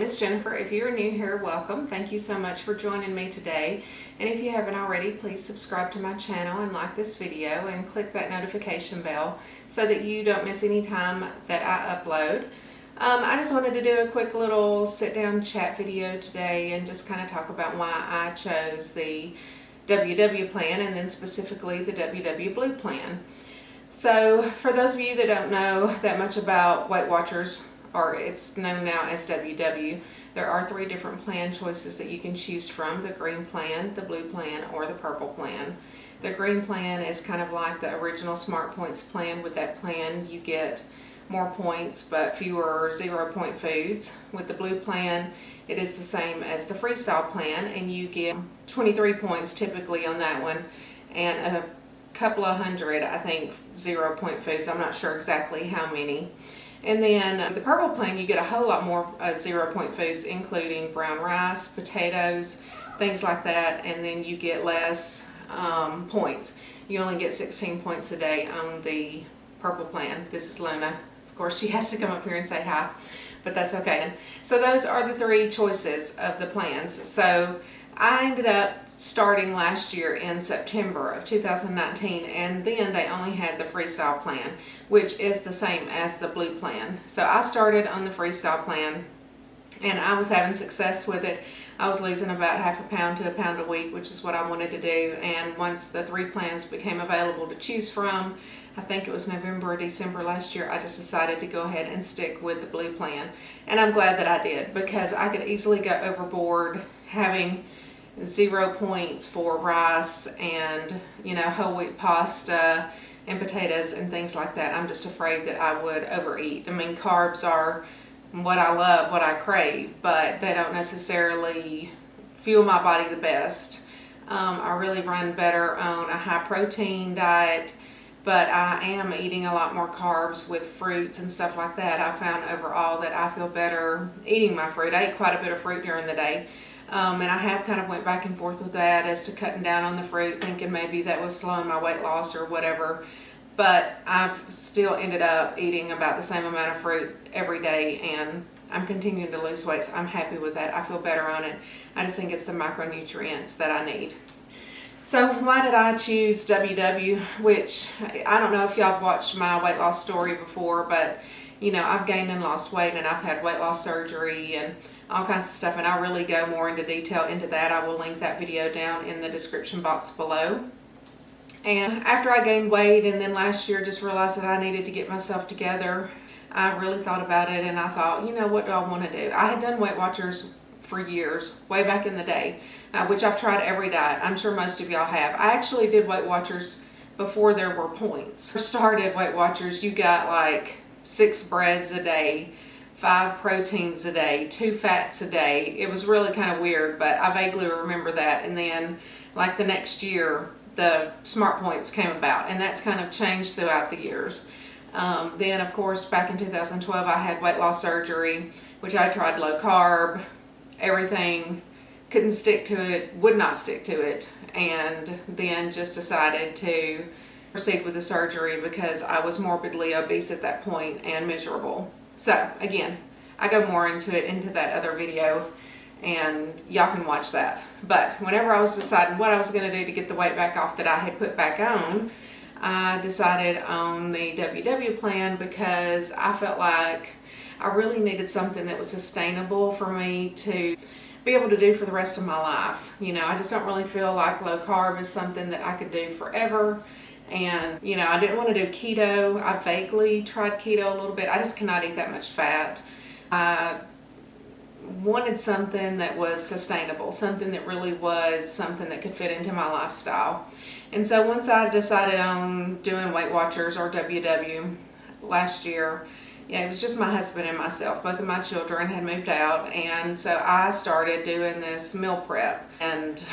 is Jennifer. If you're new here, welcome. Thank you so much for joining me today. And if you haven't already, please subscribe to my channel and like this video and click that notification bell so that you don't miss any time that I upload. I just wanted to do a quick little sit-down chat video today and just kind of talk about why I chose the WW plan and then specifically the WW Blue plan. So for those of you that don't know that much about Weight Watchers, or it's known now as WW, there are 3 different plan choices that you can choose from: the green plan, the blue plan, or the purple plan. The green plan is kind of like the original Smart Points plan. With that plan you get more points but fewer 0-point foods. With the blue plan it is the same as the freestyle plan and you get 23 points typically on that one and a couple of hundred, I think, 0-point foods. I'm not sure exactly how many. And then with the purple plan you get a whole lot more 0-point foods, including brown rice, potatoes, things like that, and then you get less points. You only get 16 points a day on the purple plan. This is Luna. Of course, she has to come up here and say hi, but that's okay. So those are the 3 choices of the plans. So I ended up starting last year in September of 2019, and then they only had the freestyle plan, which is the same as the blue plan. So I started on the freestyle plan and I was having success with it. I was losing about half a pound to a pound a week, which is what I wanted to do. And once the 3 plans became available to choose from, I think it was November or December last year, I just decided to go ahead and stick with the blue plan. And I'm glad that I did, because I could easily go overboard having 0 points for rice and, you know, whole wheat pasta and potatoes and things like that. I'm just afraid that I would overeat. I mean, carbs are what I love, what I crave, but they don't necessarily fuel my body the best. I really run better on a high protein diet, but I am eating a lot more carbs with fruits and stuff like that. I found overall that I feel better eating my fruit. I eat quite a bit of fruit during the day. And I have kind of went back and forth with that as to cutting down on the fruit, thinking maybe that was slowing my weight loss or whatever. But I've still ended up eating about the same amount of fruit every day, and I'm continuing to lose weight, so I'm happy with that. I feel better on it. I just think it's the micronutrients that I need. So why did I choose WW, which I don't know if y'all have watched my weight loss story before, but you know, I've gained and lost weight and I've had weight loss surgery and all kinds of stuff, and I really go more into detail into that. I will link that video down in the description box below. And after I gained weight and then last year just realized that I needed to get myself together, I really thought about it and I thought, you know, what do I want to do? I had done Weight Watchers for years, way back in the day, which I've tried every diet. I'm sure most of y'all have. I actually did Weight Watchers before there were points. When I started Weight Watchers, you got like 6 breads a day, 5 proteins a day, 2 fats a day. It was really kind of weird, but I vaguely remember that. And then like the next year, the Smart Points came about, and that's kind of changed throughout the years. Then of course back in 2012 I had weight loss surgery, which I tried low carb, everything, couldn't stick to it, would not stick to it, and then just decided to proceed with the surgery because I was morbidly obese at that point and miserable. So again, I go more into that other video, and y'all can watch that. But whenever I was deciding what I was going to do to get the weight back off that I had put back on, I decided on the WW plan because I felt like I really needed something that was sustainable for me to be able to do for the rest of my life. You know, I just don't really feel like low carb is something that I could do forever. And, you know, I didn't want to do keto. I vaguely tried keto a little bit. I just cannot eat that much fat. I wanted something that was sustainable, something that really was something that could fit into my lifestyle. And so once I decided on doing Weight Watchers or WW last year, yeah, it was just my husband and myself. Both of my children had moved out, and so I started doing this meal prep, and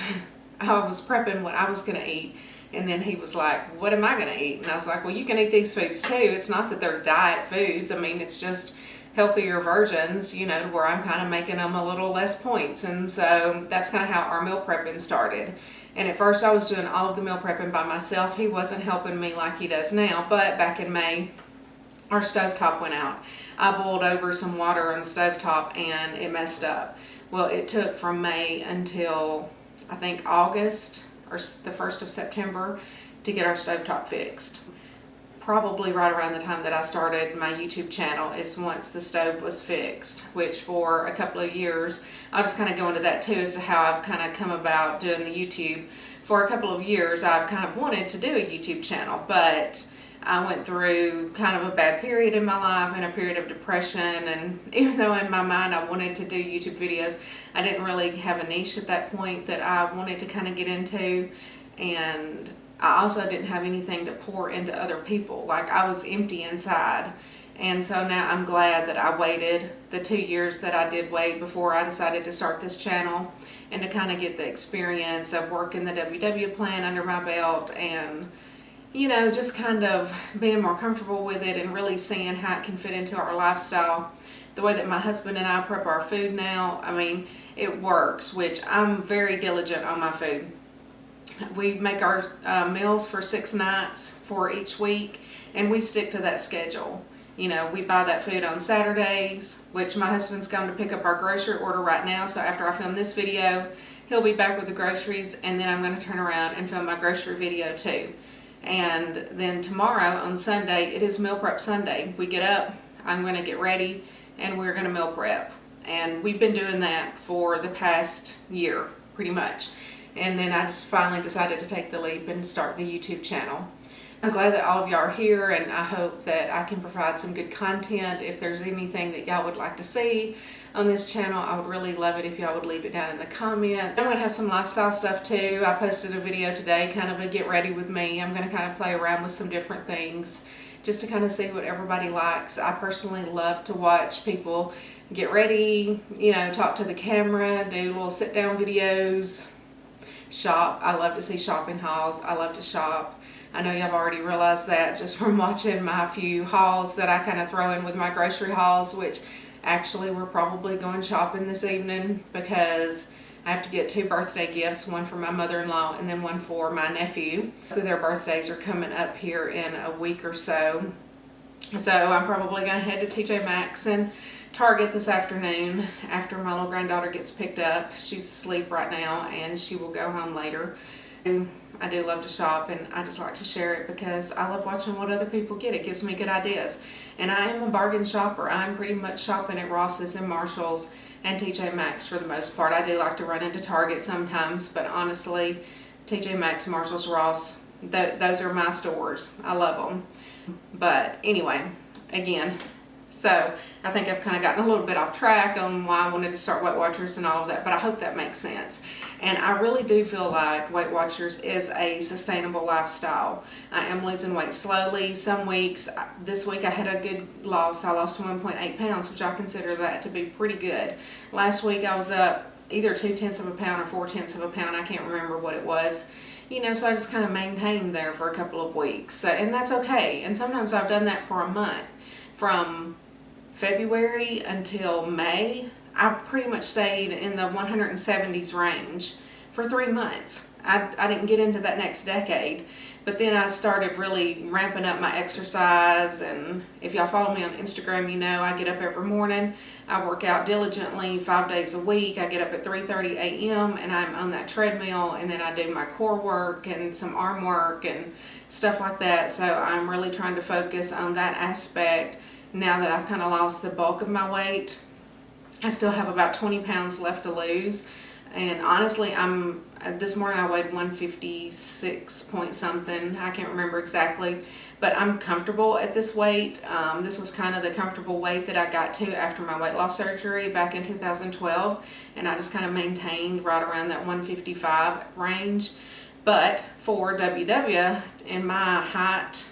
I was prepping what I was going to eat. And then he was like, what am I going to eat? And I was like, well, you can eat these foods too. It's not that they're diet foods. I mean, it's just healthier versions, you know, where I'm kind of making them a little less points. And so that's kind of how our meal prepping started. And at first I was doing all of the meal prepping by myself. He wasn't helping me like he does now. But back in May, our stovetop went out. I boiled over some water on the stovetop and it messed up. Well, it took from May until I think August or the 1st of September to get our stovetop fixed. Probably right around the time that I started my YouTube channel is once the stove was fixed, which for a couple of years, I'll just kind of go into that too as to how I've kind of come about doing the YouTube. For a couple of years, I've kind of wanted to do a YouTube channel, but I went through kind of a bad period in my life and a period of depression, and even though in my mind I wanted to do YouTube videos, I didn't really have a niche at that point that I wanted to kind of get into, and I also didn't have anything to pour into other people. Like, I was empty inside. And so now I'm glad that I waited the 2 years that I did wait before I decided to start this channel, and to kind of get the experience of working the WW plan under my belt, and you know, just kind of being more comfortable with it and really seeing how it can fit into our lifestyle. The way that my husband and I prep our food now, I mean, it works, which I'm very diligent on my food. We make our meals for 6 nights for each week, and we stick to that schedule. You know, we buy that food on Saturdays, which my husband's going to pick up our grocery order right now. So after I film this video, he'll be back with the groceries, and then I'm going to turn around and film my grocery video too. And then tomorrow on Sunday, it is meal prep Sunday. We get up, I'm going to get ready, and we're going to meal prep. And we've been doing that for the past year, pretty much. And then I just finally decided to take the leap and start the YouTube channel. I'm glad that all of y'all are here, and I hope that I can provide some good content. If there's anything that y'all would like to see on this channel, I would really love it if y'all would leave it down in the comments. I'm going to have some lifestyle stuff too. I posted a video today, kind of a get ready with me. I'm going to kind of play around with some different things just to kind of see what everybody likes. I personally love to watch people get ready, you know, talk to the camera, do little sit down videos, shop. I love to see shopping hauls. I love to shop. I know y'all have already realized that just from watching my few hauls that I kind of throw in with my grocery hauls, which actually we're probably going shopping this evening because I have to get 2 birthday gifts, one for my mother-in-law and then one for my nephew. Their birthdays are coming up here in a week or so. So I'm probably going to head to TJ Maxx and Target this afternoon after my little granddaughter gets picked up. She's asleep right now and she will go home later. I do love to shop, and I just like to share it because I love watching what other people get. It gives me good ideas. And I am a bargain shopper. I'm pretty much shopping at Ross's and Marshall's and TJ Maxx for the most part. I do like to run into Target sometimes, but honestly, TJ Maxx, Marshall's, Ross, those are my stores. I love them. But anyway, again, so I think I've kind of gotten a little bit off track on why I wanted to start Weight Watchers and all of that, but I hope that makes sense. And I really do feel like Weight Watchers is a sustainable lifestyle. I am losing weight slowly. Some weeks, this week I had a good loss. I lost 1.8 pounds, which I consider that to be pretty good. Last week I was up either 0.2 of a pound or 0.4 of a pound. I can't remember what it was. You know, so I just kind of maintained there for a couple of weeks. So, and that's okay. And sometimes I've done that for a month. From February until May, I pretty much stayed in the 170s range for 3 months. I didn't get into that next decade, but then I started really ramping up my exercise. And if y'all follow me on Instagram, you know I get up every morning. I work out diligently 5 days a week. I get up at 3:30 a.m. and I'm on that treadmill, and then I do my core work and some arm work and stuff like that. So I'm really trying to focus on that aspect now that I've kind of lost the bulk of my weight. I still have about 20 pounds left to lose, and honestly, this morning I weighed 156 point something. I can't remember exactly, but I'm comfortable at this weight. This was kind of the comfortable weight that I got to after my weight loss surgery back in 2012, and I just kind of maintained right around that 155 range. But for WW, in my height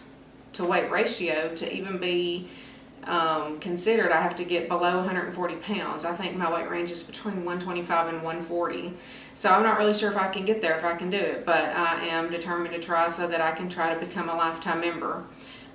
to weight ratio, to even be considered, I have to get below 140 pounds. I think my weight range is between 125 and 140. So I'm not really sure if I can get there, if I can do it, but I am determined to try so that I can try to become a lifetime member,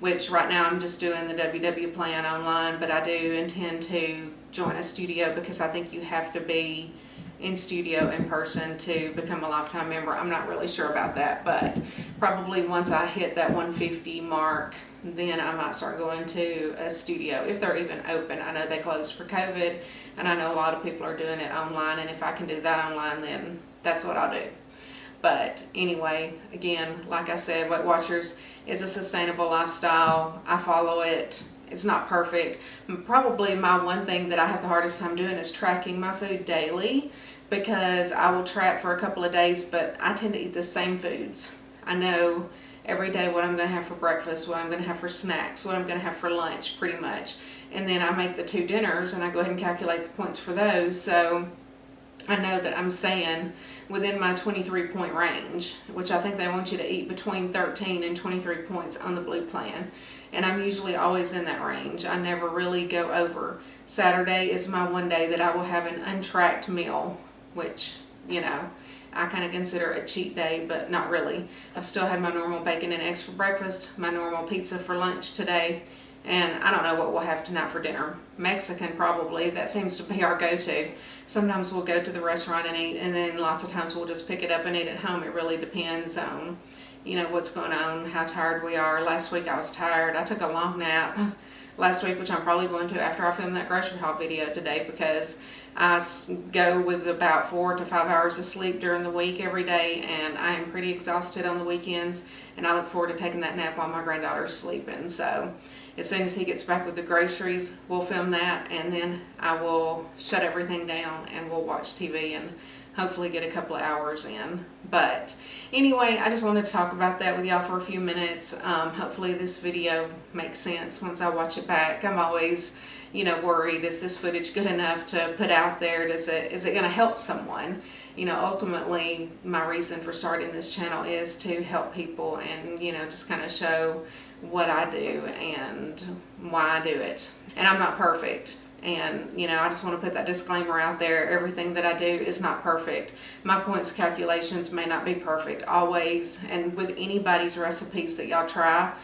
which right now I'm just doing the WW plan online, but I do intend to join a studio because I think you have to be in studio in person to become a lifetime member. I'm not really sure about that, but probably once I hit that 150 mark, then I might start going to a studio if they're even open. I know they closed for COVID, and I know a lot of people are doing it online, and if I can do that online, then that's what I'll do. But anyway, again, like I said, Weight Watchers is a sustainable lifestyle. I follow it. It's not perfect. Probably my one thing that I have the hardest time doing is tracking my food daily, because I will track for a couple of days, but I tend to eat the same foods. I know every day what I'm going to have for breakfast, what I'm going to have for snacks, what I'm going to have for lunch, pretty much. And then I make the 2 dinners and I go ahead and calculate the points for those. So I know that I'm staying within my 23 point range, which I think they want you to eat between 13 and 23 points on the Blue Plan. And I'm usually always in that range. I never really go over. Saturday is my one day that I will have an untracked meal, which, you know, I kind of consider a cheat day, but not really. I've still had my normal bacon and eggs for breakfast, my normal pizza for lunch today, and I don't know what we'll have tonight for dinner. Mexican probably. That seems to be our go-to. Sometimes we'll go to the restaurant and eat, and then lots of times we'll just pick it up and eat at home. It really depends on, you know, what's going on, how tired we are. Last week I was tired. I took a long nap last week, which I'm probably going to after I film that grocery haul video today, because I go with about 4 to 5 hours of sleep during the week every day, and I am pretty exhausted on the weekends, and I look forward to taking that nap while my granddaughter's sleeping. So as soon as he gets back with the groceries, we'll film that, and then I will shut everything down and we'll watch TV and hopefully get a couple of hours in. But anyway, I just wanted to talk about that with y'all for a few minutes. Hopefully this video makes sense once I watch it back. I'm always, you know, worried, is this footage good enough to put out there? Is it going to help someone? You know, ultimately my reason for starting this channel is to help people and, you know, just kind of show what I do and why I do it. And I'm not perfect. And, you know, I just want to put that disclaimer out there. Everything that I do is not perfect. My points calculations may not be perfect always. And with anybody's recipes that y'all try,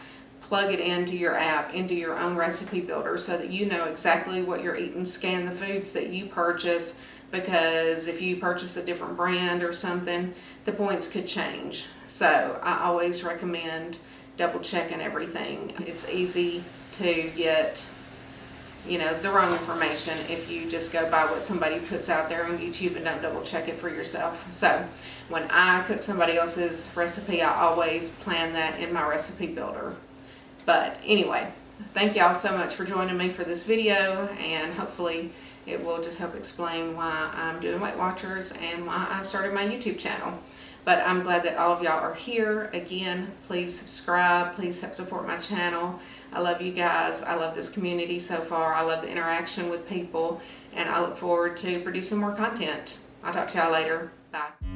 plug it into your app, into your own recipe builder, so that you know exactly what you're eating. Scan the foods that you purchase, because if you purchase a different brand or something, the points could change. So I always recommend double checking everything. It's easy to get, you know, the wrong information if you just go by what somebody puts out there on YouTube and don't double check it for yourself. So when I cook somebody else's recipe, I always plan that in my recipe builder. But anyway, thank y'all so much for joining me for this video, and hopefully it will just help explain why I'm doing Weight Watchers and why I started my YouTube channel. But I'm glad that all of y'all are here. Again, please subscribe. Please help support my channel. I love you guys. I love this community so far. I love the interaction with people, and I look forward to producing more content. I'll talk to y'all later. Bye.